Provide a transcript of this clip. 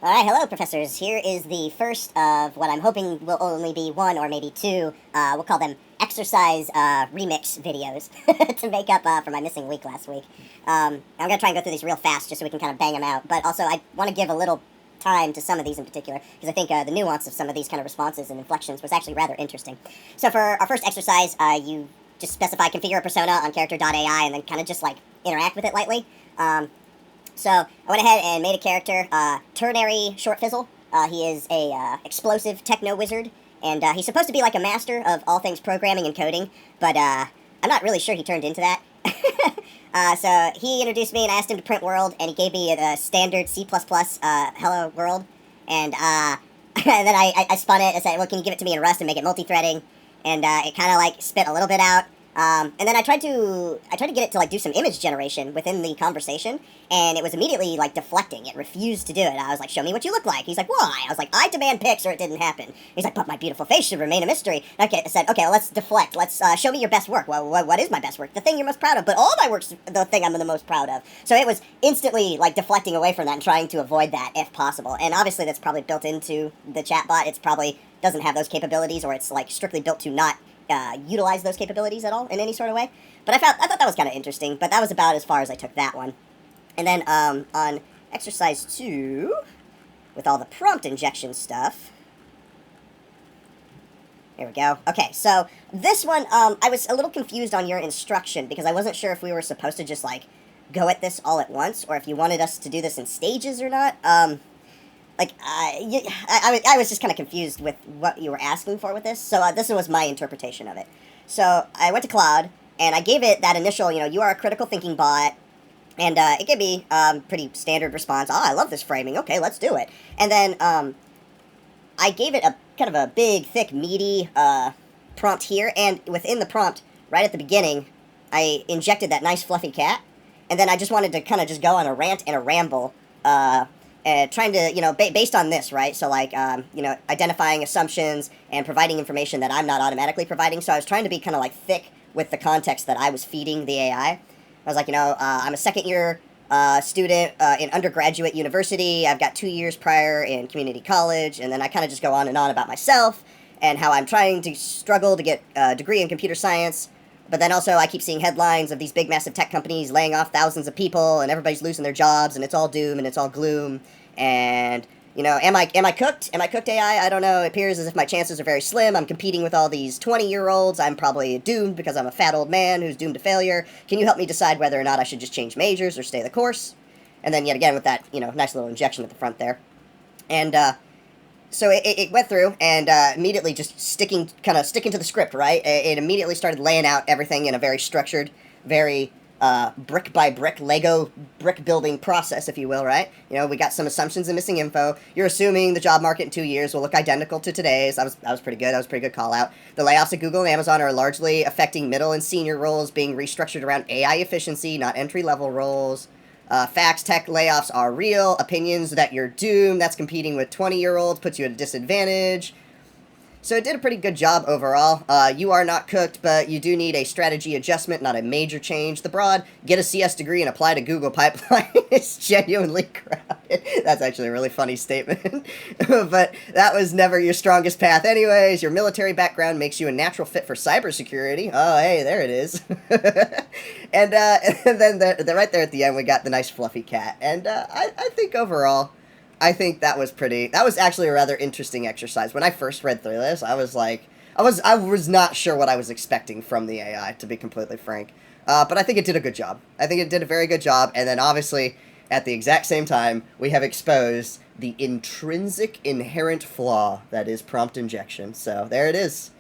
Alright, hello professors. Here is the first of what I'm hoping will only be one or maybe two, we'll call them exercise remix videos to make up for my missing week last week. I'm going to try and go through these real fast just so we can kind of bang them out, but also I want to give a little time to some of these in particular, because I think the nuance of some of these kind of responses and inflections was actually rather interesting. So for our first exercise, you just specify configure a persona on character.ai and then kind of just like interact with it lightly. So I went ahead and made a character, Ternary Short Fizzle. He is a explosive techno wizard, and he's supposed to be like a master of all things programming and coding, but I'm not really sure he turned into that. So he introduced me, and I asked him to print world, and he gave me a standard C++ hello world, and and then I spun it and said, well, can you give it to me in Rust and make it multi-threading? And it kind of like spit a little bit out. And then I tried to get it to like do some image generation within the conversation, and it was immediately like deflecting. It refused to do it. I was like, "Show me what you look like." He's like, "Why?" I was like, "I demand pics, or it didn't happen." He's like, "But my beautiful face should remain a mystery." Okay, I said, "Okay, well, let's deflect. Let's show me your best work. Well, what is my best work? The thing you're most proud of. But all my work's the thing I'm the most proud of." So it was instantly like deflecting away from that and trying to avoid that if possible. And obviously, that's probably built into the chatbot. It's probably doesn't have those capabilities, or it's like strictly built to not utilize those capabilities at all in any sort of way. But I thought that was kind of interesting, but that was about as far as I took that one. And then on exercise 2, with all the prompt injection stuff, there we go. Okay, so this one, I was a little confused on your instruction, because I wasn't sure if we were supposed to just, like, go at this all at once, or if you wanted us to do this in stages or not. I was just kind of confused with what you were asking for with this. So this was my interpretation of it. So I went to Cloud, and I gave it that initial, you are a critical thinking bot, and it gave me pretty standard response. I love this framing. Okay, let's do it. And then I gave it a kind of a big, thick, meaty prompt here, and within the prompt, right at the beginning, I injected that nice fluffy cat, and then I just wanted to kind of just go on a rant and a ramble, trying to, based on this, right? So, like, identifying assumptions and providing information that I'm not automatically providing. So I was trying to be kind of, like, thick with the context that I was feeding the AI. I was like, I'm a second-year student in undergraduate university. I've got 2 years prior in community college. And then I kind of just go on and on about myself and how I'm trying to struggle to get a degree in computer science. But then also I keep seeing headlines of these big, massive tech companies laying off thousands of people, and everybody's losing their jobs, and it's all doom, and it's all gloom. And, am I cooked? Am I cooked, AI? I don't know. It appears as if my chances are very slim. I'm competing with all these 20-year-olds. I'm probably doomed because I'm a fat old man who's doomed to failure. Can you help me decide whether or not I should just change majors or stay the course? And then yet again with that, nice little injection at the front there. And, so it went through, and immediately just sticking to the script, right? It immediately started laying out everything in a very structured, very brick-by-brick, Lego brick-building process, if you will, right? We got some assumptions and missing info. You're assuming the job market in 2 years will look identical to today's. That was pretty good. That was a pretty good call-out. The layoffs at Google and Amazon are largely affecting middle and senior roles being restructured around AI efficiency, not entry-level roles. Facts, tech layoffs are real. Opinions that you're doomed. That's competing with 20-year-olds. Puts you at a disadvantage. So it did a pretty good job overall. You are not cooked, but you do need a strategy adjustment, not a major change. The broad, get a CS degree and apply to Google pipeline is genuinely crowded. That's actually a really funny statement. But that was never your strongest path anyways. Your military background makes you a natural fit for cybersecurity. Oh, hey, there it is. And then right there at the end, we got the nice fluffy cat. And I think overall, I think that was actually a rather interesting exercise. When I first read through this, I was like, I was not sure what I was expecting from the AI, to be completely frank. But I think it did a good job. I think it did a very good job. And then obviously, at the exact same time, we have exposed the intrinsic inherent flaw that is prompt injection. So there it is.